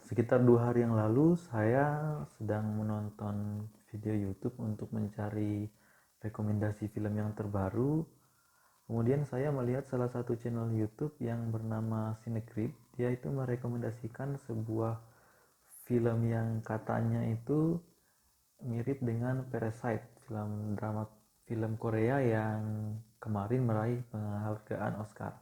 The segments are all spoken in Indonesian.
Sekitar 2 hari yang lalu, saya sedang menonton video YouTube untuk mencari rekomendasi film yang terbaru. Kemudian saya melihat salah satu channel YouTube yang bernama Cinecrip. Dia itu merekomendasikan sebuah film yang katanya itu mirip dengan Parasite, film Korea yang kemarin meraih penghargaan Oscar.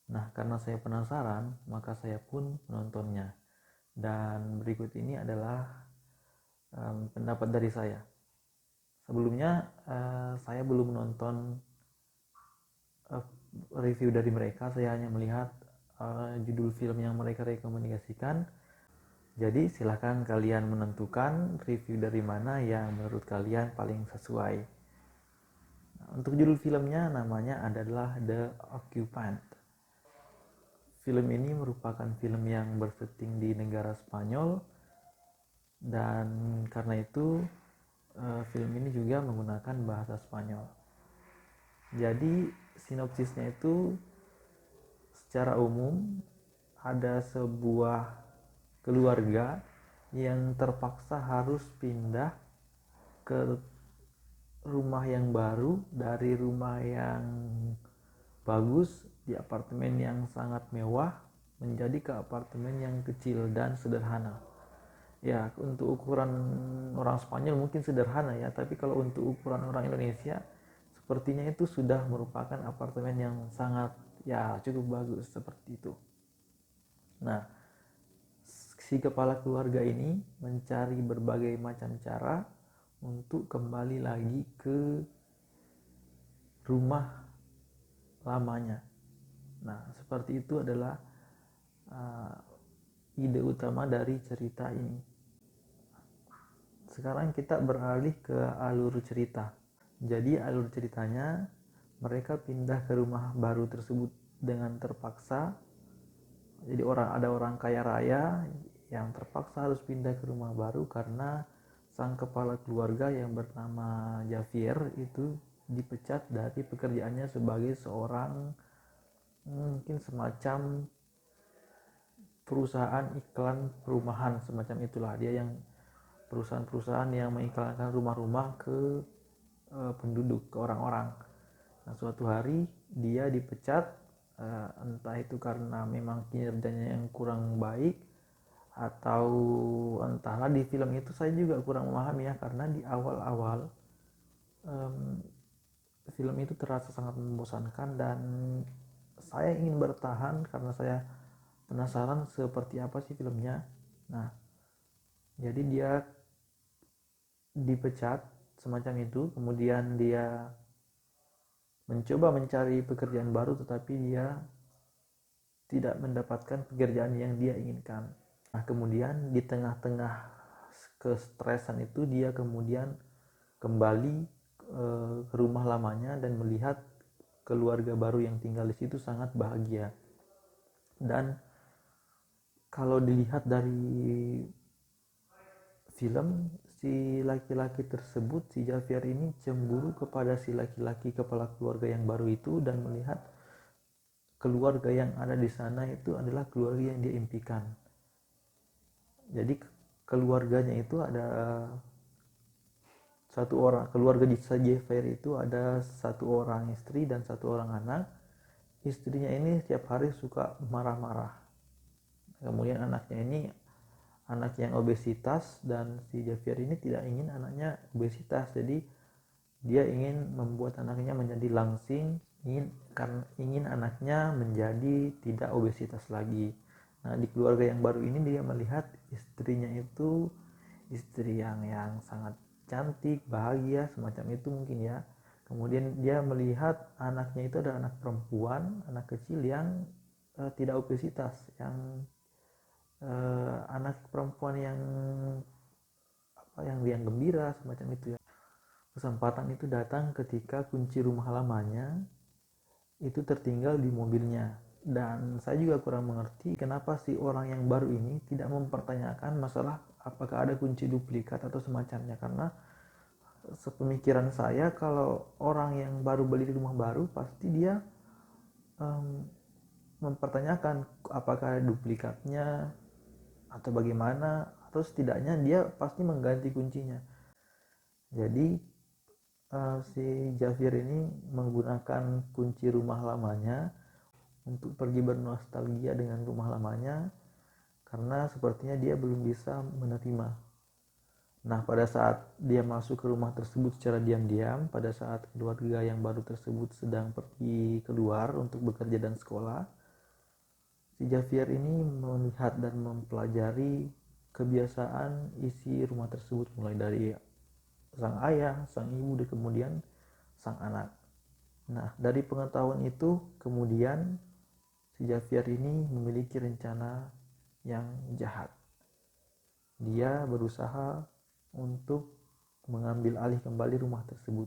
Nah, karena saya penasaran, maka saya pun menontonnya. Dan berikut ini adalah pendapat dari saya. Sebelumnya saya belum menonton uh, review dari mereka, saya hanya melihat judul film yang mereka rekomendasikan. Jadi silahkan kalian menentukan review dari mana yang menurut kalian paling sesuai. Nah, untuk judul filmnya namanya adalah The Occupant. Film ini merupakan film yang bersetting di negara Spanyol, dan karena itu film ini juga menggunakan bahasa Spanyol. Jadi sinopsisnya itu secara umum ada sebuah keluarga yang terpaksa harus pindah ke rumah yang baru dari rumah yang bagus di apartemen yang sangat mewah menjadi ke apartemen yang kecil dan sederhana. Ya, untuk ukuran orang Spanyol mungkin sederhana ya, tapi kalau untuk ukuran orang Indonesia sepertinya itu sudah merupakan apartemen yang sangat ya cukup bagus seperti itu. Nah, si kepala keluarga ini mencari berbagai macam cara untuk kembali lagi ke rumah lamanya. Nah, seperti itu adalah uh, ide utama dari cerita ini. Sekarang kita beralih ke alur cerita. Jadi alur ceritanya, mereka pindah ke rumah baru tersebut dengan terpaksa. Jadi ada orang kaya raya yang terpaksa harus pindah ke rumah baru karena sang kepala keluarga yang bernama Javier itu dipecat dari pekerjaannya sebagai seorang mungkin semacam perusahaan iklan perumahan, semacam itulah. Dia yang perusahaan-perusahaan yang mengiklankan rumah-rumah ke penduduk, ke orang-orang. Nah, suatu hari dia dipecat, entah itu karena memang kinerjanya yang kurang baik atau entahlah. Di film itu saya juga kurang memahami ya, karena di awal-awal um, film itu terasa sangat membosankan dan saya ingin bertahan karena saya penasaran seperti apa sih filmnya. Nah, jadi dia dipecat semacam itu, kemudian dia mencoba mencari pekerjaan baru tetapi dia tidak mendapatkan pekerjaan yang dia inginkan. Nah, kemudian di tengah-tengah kestresan itu dia kemudian kembali ke rumah lamanya dan melihat keluarga baru yang tinggal di situ sangat bahagia. Dan kalau dilihat dari film, si laki-laki tersebut, si Javier ini cemburu kepada si laki-laki kepala keluarga yang baru itu dan melihat keluarga yang ada di sana itu adalah keluarga yang dia impikan. Jadi keluarganya itu ada satu orang, keluarga di Javier itu ada satu orang istri dan satu orang anak. Istrinya ini setiap hari suka marah-marah. Kemudian anaknya ini anak yang obesitas, dan si Javier ini tidak ingin anaknya obesitas. Jadi dia ingin membuat anaknya menjadi langsing, ingin anaknya menjadi tidak obesitas lagi. Nah, di keluarga yang baru ini dia melihat istrinya itu istri yang sangat cantik, bahagia, semacam itu mungkin ya. Kemudian dia melihat anaknya itu adalah anak perempuan, anak kecil yang tidak obesitas, yang anak perempuan yang gembira, semacam itu ya. Kesempatan itu datang ketika kunci rumah lamanya itu tertinggal di mobilnya. Dan saya juga kurang mengerti kenapa si orang yang baru ini tidak mempertanyakan masalah apakah ada kunci duplikat atau semacamnya. Karena sepemikiran saya, kalau orang yang baru beli rumah baru pasti dia um, mempertanyakan apakah ada duplikatnya, atau bagaimana, atau setidaknya dia pasti mengganti kuncinya. Jadi si Javier ini menggunakan kunci rumah lamanya untuk pergi bernostalgia dengan rumah lamanya, karena sepertinya dia belum bisa menerima. Nah, pada saat dia masuk ke rumah tersebut secara diam-diam, pada saat keluarga yang baru tersebut sedang pergi keluar untuk bekerja dan sekolah, si Javier ini melihat dan mempelajari kebiasaan isi rumah tersebut, mulai dari sang ayah, sang ibu, dan kemudian sang anak. Nah, dari pengetahuan itu, kemudian si Javier ini memiliki rencana yang jahat. Dia berusaha untuk mengambil alih kembali rumah tersebut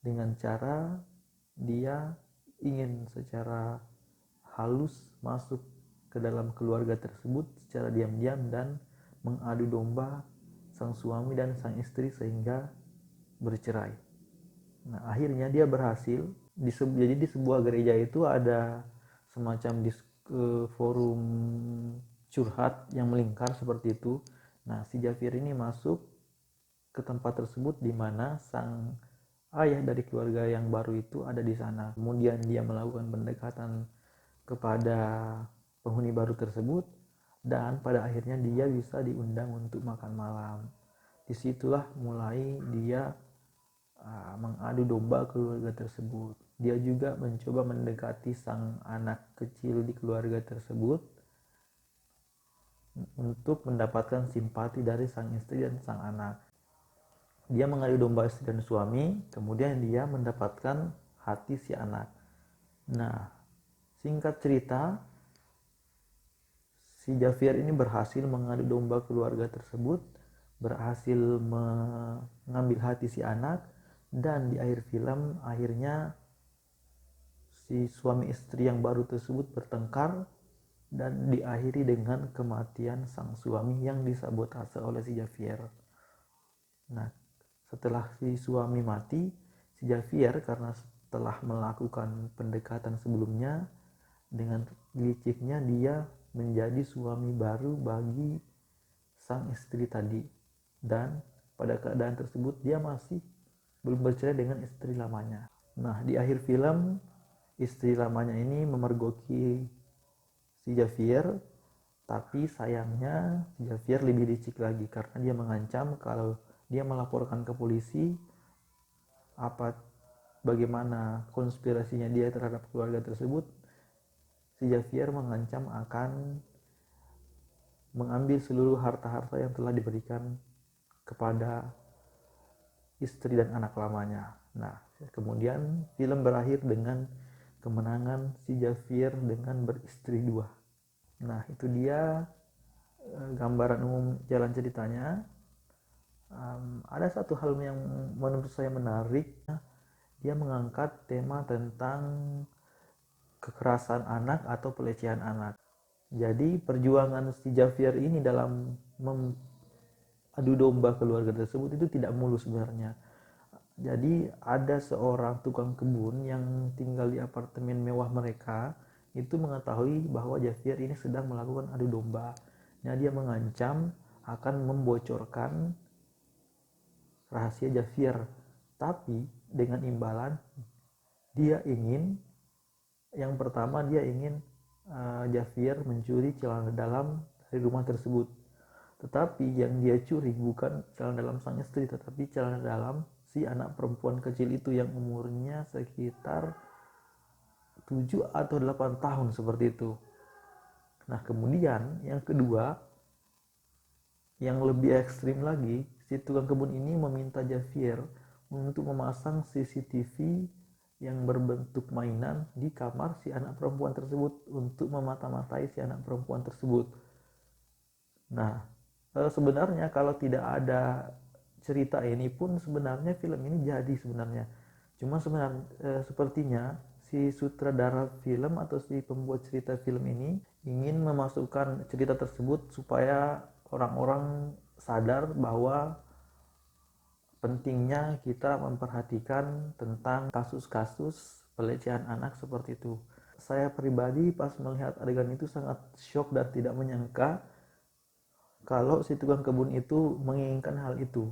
dengan cara dia ingin secara halus masuk ke dalam keluarga tersebut secara diam-diam dan mengadu domba sang suami dan sang istri sehingga bercerai. Nah, akhirnya dia berhasil. Jadi di sebuah gereja itu ada semacam forum curhat yang melingkar seperti itu. Nah, si Javier ini masuk ke tempat tersebut di mana sang ayah dari keluarga yang baru itu ada di sana. Kemudian dia melakukan pendekatan kepada penghuni baru tersebut, dan pada akhirnya dia bisa diundang untuk makan malam. Disitulah mulai dia mengadu domba keluarga tersebut. Dia juga mencoba mendekati sang anak kecil di keluarga tersebut untuk mendapatkan simpati dari sang istri dan sang anak. Dia mengadu domba istri dan suami, kemudian dia mendapatkan hati si anak. Nah, singkat cerita, si Javier ini berhasil mengadu domba keluarga tersebut, berhasil mengambil hati si anak, dan di akhir film akhirnya si suami istri yang baru tersebut bertengkar dan diakhiri dengan kematian sang suami yang disabotase oleh si Javier. Nah, setelah si suami mati, si Javier karena setelah melakukan pendekatan sebelumnya, dengan liciknya dia menjadi suami baru bagi sang istri tadi. Dan pada keadaan tersebut dia masih belum bercerai dengan istri lamanya. Nah, di akhir film, istri lamanya ini memergoki si Javier, tapi sayangnya si Javier lebih licik lagi karena dia mengancam kalau dia melaporkan ke polisi bagaimana konspirasinya dia terhadap keluarga tersebut. Si Javier mengancam akan mengambil seluruh harta-harta yang telah diberikan kepada istri dan anak lamanya. Nah, kemudian film berakhir dengan kemenangan si Javier dengan beristri dua. Nah, itu dia gambaran umum jalan ceritanya. Ada satu hal yang menurut saya menarik, dia mengangkat tema tentang kekerasan anak atau pelecehan anak. Jadi perjuangan si Javier ini dalam adu domba keluarga tersebut itu tidak mulus sebenarnya. Jadi ada seorang tukang kebun yang tinggal di apartemen mewah mereka itu mengetahui bahwa Javier ini sedang melakukan adu domba. Nah, dia mengancam akan membocorkan rahasia Javier, tapi dengan imbalan yang pertama dia ingin Javier mencuri celana dalam dari rumah tersebut. Tetapi yang dia curi bukan celana dalam sang istri, tetapi celana dalam si anak perempuan kecil itu yang umurnya sekitar 7 atau 8 tahun seperti itu. Nah, kemudian yang kedua, yang lebih ekstrim lagi, si tukang kebun ini meminta Javier untuk memasang CCTV yang berbentuk mainan di kamar si anak perempuan tersebut untuk memata-matai si anak perempuan tersebut. Nah, sebenarnya kalau tidak ada cerita ini pun sebenarnya film ini jadi sebenarnya. Cuma sebenarnya sepertinya si sutradara film atau si pembuat cerita film ini ingin memasukkan cerita tersebut supaya orang-orang sadar bahwa pentingnya kita memperhatikan tentang kasus-kasus pelecehan anak seperti itu. Saya pribadi pas melihat adegan itu sangat shock dan tidak menyangka kalau si tukang kebun itu menginginkan hal itu.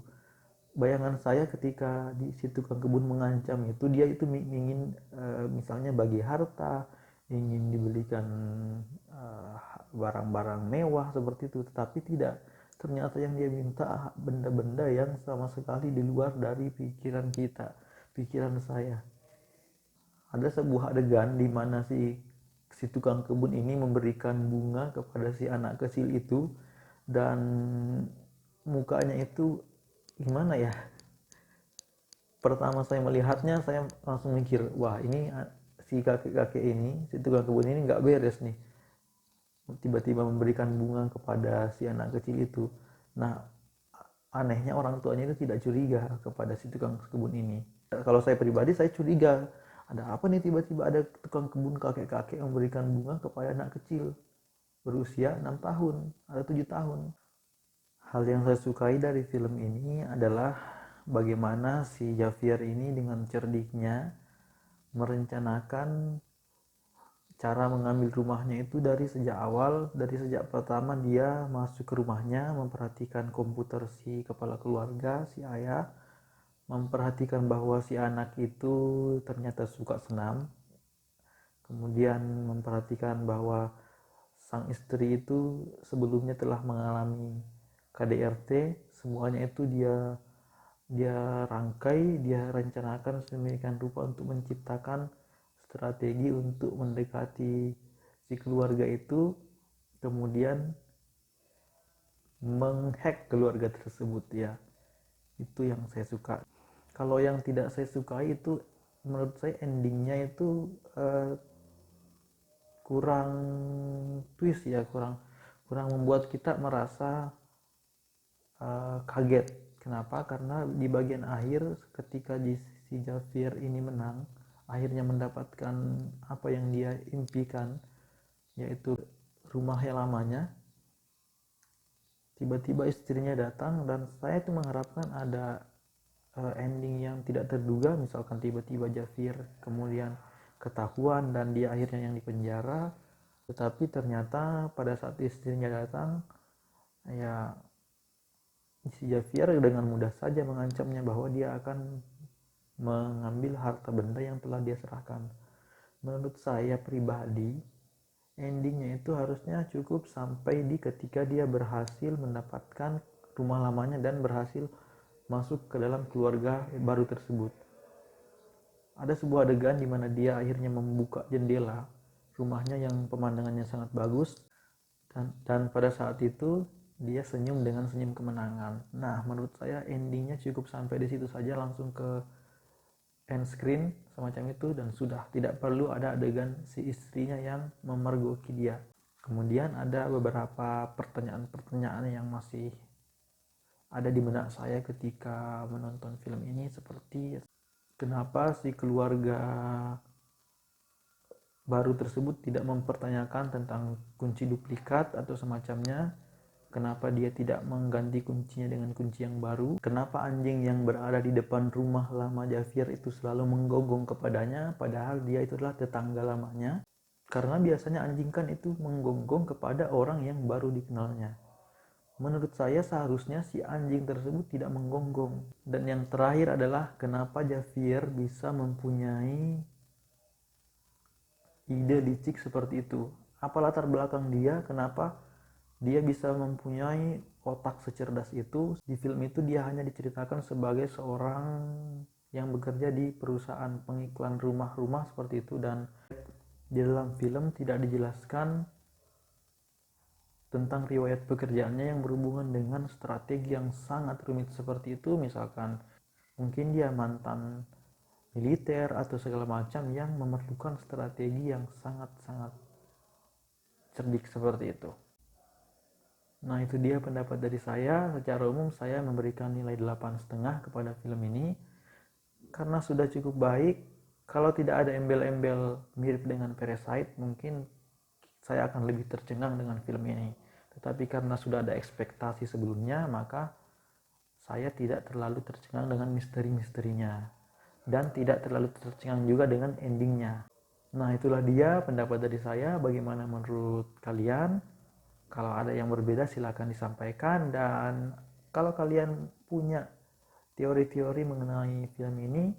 Bayangan saya ketika si tukang kebun mengancam itu, dia itu ingin misalnya bagi harta, ingin dibelikan barang-barang mewah seperti itu, tetapi tidak. Ternyata yang dia minta benda-benda yang sama sekali di luar dari pikiran kita, pikiran saya. Ada sebuah adegan di mana si tukang kebun ini memberikan bunga kepada si anak kecil itu, dan mukanya itu gimana ya, pertama saya melihatnya saya langsung mikir, wah ini si kakek-kakek ini, si tukang kebun ini nggak beres nih, tiba-tiba memberikan bunga kepada si anak kecil itu. Nah, anehnya orang tuanya itu tidak curiga kepada si tukang kebun ini. Kalau saya pribadi, saya curiga, ada apa nih tiba-tiba ada tukang kebun kakek-kakek yang memberikan bunga kepada anak kecil berusia 6 tahun atau 7 tahun. Hal yang saya sukai dari film ini adalah bagaimana si Javier ini dengan cerdiknya merencanakan cara mengambil rumahnya itu dari sejak awal, dari sejak pertama dia masuk ke rumahnya, memperhatikan komputer si kepala keluarga, si ayah, memperhatikan bahwa si anak itu ternyata suka senam, kemudian memperhatikan bahwa sang istri itu sebelumnya telah mengalami KDRT. Semuanya itu dia dia rangkai, dia rencanakan sedemikian rupa untuk menciptakan strategi untuk mendekati si keluarga itu, kemudian menghack keluarga tersebut ya. Itu yang saya suka. Kalau yang tidak saya suka itu, menurut saya endingnya itu kurang twist ya, kurang membuat kita merasa kaget. Kenapa? Karena di bagian akhir ketika si Javier ini menang, akhirnya mendapatkan apa yang dia impikan, yaitu rumahnya lamanya, tiba-tiba istrinya datang, dan saya itu mengharapkan ada ending yang tidak terduga, misalkan tiba-tiba Javier kemudian ketahuan dan dia akhirnya yang dipenjara. Tetapi ternyata pada saat istrinya datang, ya si Javier dengan mudah saja mengancamnya bahwa dia akan mengambil harta benda yang telah dia serahkan. Menurut saya pribadi, endingnya itu harusnya cukup sampai di ketika dia berhasil mendapatkan rumah lamanya dan berhasil masuk ke dalam keluarga baru tersebut. Ada sebuah adegan di mana dia akhirnya membuka jendela rumahnya yang pemandangannya sangat bagus, dan pada saat itu dia senyum dengan senyum kemenangan. Nah, menurut saya endingnya cukup sampai di situ saja, langsung ke end screen semacam itu, dan sudah tidak perlu ada adegan si istrinya yang memergoki dia. Kemudian ada beberapa pertanyaan-pertanyaan yang masih ada di benak saya ketika menonton film ini, seperti kenapa si keluarga baru tersebut tidak mempertanyakan tentang kunci duplikat atau semacamnya. Kenapa dia tidak mengganti kuncinya dengan kunci yang baru? Kenapa anjing yang berada di depan rumah lama Javier itu selalu menggonggong kepadanya, padahal dia itu adalah tetangga lamanya? Karena biasanya anjing kan itu menggonggong kepada orang yang baru dikenalnya. Menurut saya seharusnya si anjing tersebut tidak menggonggong. Dan yang terakhir adalah kenapa Javier bisa mempunyai ide licik seperti itu? Apa latar belakang dia? Kenapa dia bisa mempunyai otak secerdas itu? Di film itu dia hanya diceritakan sebagai seorang yang bekerja di perusahaan pengiklan rumah-rumah seperti itu, dan di dalam film tidak dijelaskan tentang riwayat pekerjaannya yang berhubungan dengan strategi yang sangat rumit seperti itu. Misalkan mungkin dia mantan militer atau segala macam yang memerlukan strategi yang sangat-sangat cerdik seperti itu. Nah, itu dia pendapat dari saya. Secara umum saya memberikan nilai 8,5 kepada film ini karena sudah cukup baik. Kalau tidak ada embel-embel mirip dengan Parasite, mungkin saya akan lebih tercengang dengan film ini. Tetapi karena sudah ada ekspektasi sebelumnya, maka saya tidak terlalu tercengang dengan misteri-misterinya, dan tidak terlalu tercengang juga dengan endingnya. Nah, itulah dia pendapat dari saya. Bagaimana menurut kalian? Kalau ada yang berbeda silakan disampaikan, dan kalau kalian punya teori-teori mengenai film ini,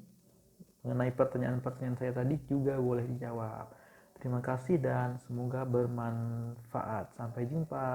mengenai pertanyaan-pertanyaan saya tadi juga boleh dijawab. Terima kasih dan semoga bermanfaat. Sampai jumpa.